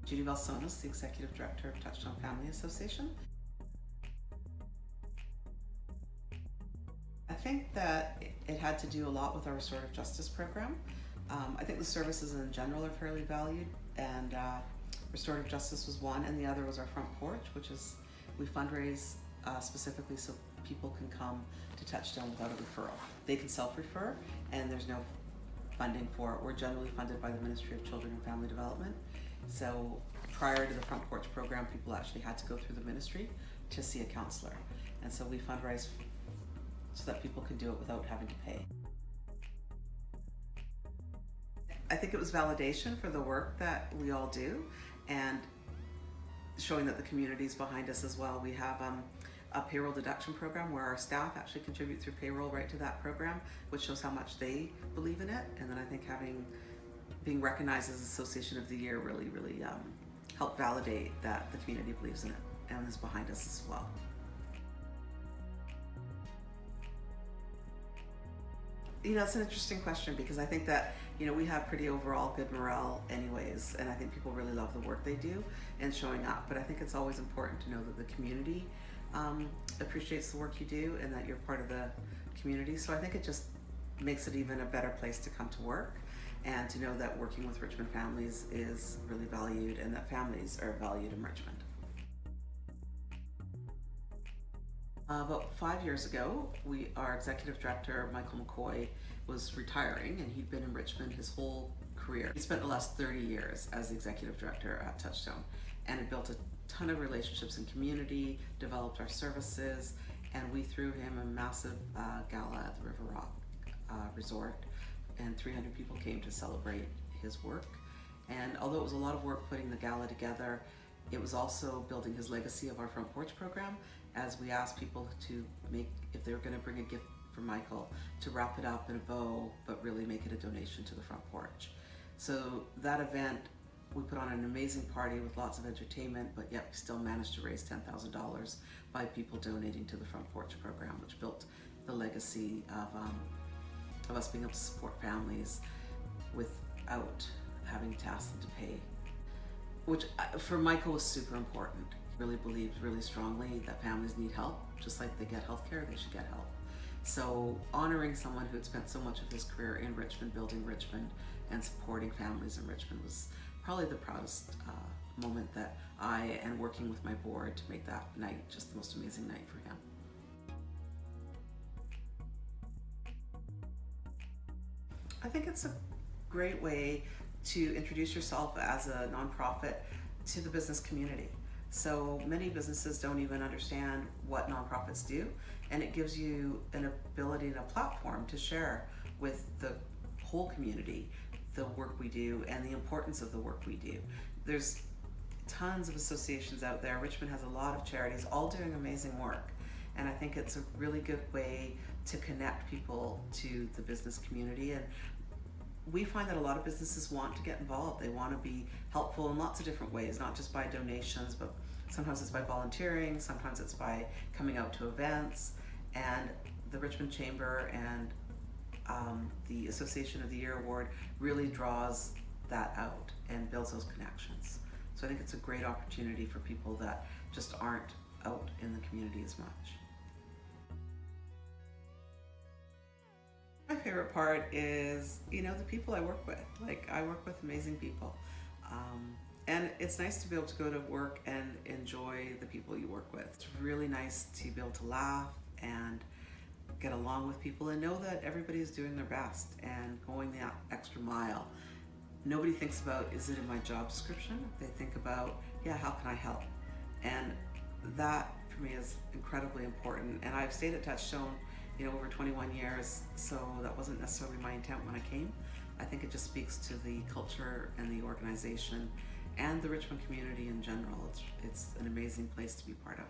Judy Valsonis, the Executive Director of Touchstone Family Association. I think that it had to do a lot with our restorative justice program. I think the services in general are fairly valued, and restorative justice was one, and the other was our front porch, which is we fundraise specifically so people can come to Touchstone without a referral. They can self-refer, and there's no funding for it. We're generally funded by the Ministry of Children and Family Development. So prior to the front porch program, people actually had to go through the ministry to see a counsellor. And so we fundraise so that people can do it without having to pay. I think it was validation for the work that we all do, and showing that the community's behind us as well. We have a payroll deduction program where our staff actually contribute through payroll right to that program, which shows how much they believe in it. And then I think being recognized as Association of the Year really helped validate that the community believes in it and is behind us as well. It's an interesting question, because I think that we have pretty overall good morale anyways, and I think people really love the work they do and showing up. But I think it's always important to know that the community appreciates the work you do and that you're part of the community. So I think it just makes it even a better place to come to work, and to know that working with Richmond families is really valued, and that families are valued in Richmond. About 5 years ago, our executive director, Michael McCoy, was retiring, and he'd been in Richmond his whole career. He spent the last 30 years as the executive director at Touchstone, and had built a ton of relationships in community, developed our services, and we threw him a massive gala at the River Rock Resort, and 300 people came to celebrate his work. And although it was a lot of work putting the gala together, it was also building his legacy of our front porch program, as we asked people to if they were going to bring a gift for Michael, to wrap it up in a bow, but really make it a donation to the front porch. So that event, we put on an amazing party with lots of entertainment, but yet we still managed to raise $10,000 by people donating to the front porch program, which built the legacy of us being able to support families without having to ask them to pay, which for Michael was super important. He really believed really strongly that families need help. Just like they get healthcare, they should get help. So honoring someone who had spent so much of his career in Richmond, building Richmond and supporting families in Richmond, was probably the proudest moment that and working with my board to make that night just the most amazing night for him. I think it's a great way to introduce yourself as a nonprofit to the business community. So many businesses don't even understand what nonprofits do, and it gives you an ability and a platform to share with the whole community the work we do and the importance of the work we do. There's tons of associations out there. Richmond has a lot of charities all doing amazing work, and I think it's a really good way to connect people to the business community. And we find that a lot of businesses want to get involved. They want to be helpful in lots of different ways, not just by donations, but sometimes it's by volunteering, sometimes it's by coming out to events. And the Richmond Chamber and the Association of the Year Award really draws that out and builds those connections. So I think it's a great opportunity for people that just aren't out in the community as much. My favorite part is, the people I work with. I work with amazing people. And it's nice to be able to go to work and enjoy the people you work with. It's really nice to be able to laugh and get along with people and know that everybody's doing their best and going that extra mile. Nobody thinks about, is it in my job description? They think about, how can I help? And that for me is incredibly important. And I've stayed at Touchstone over 21 years, so that wasn't necessarily my intent when I came. I think it just speaks to the culture and the organization and the Richmond community in general. It's an amazing place to be part of.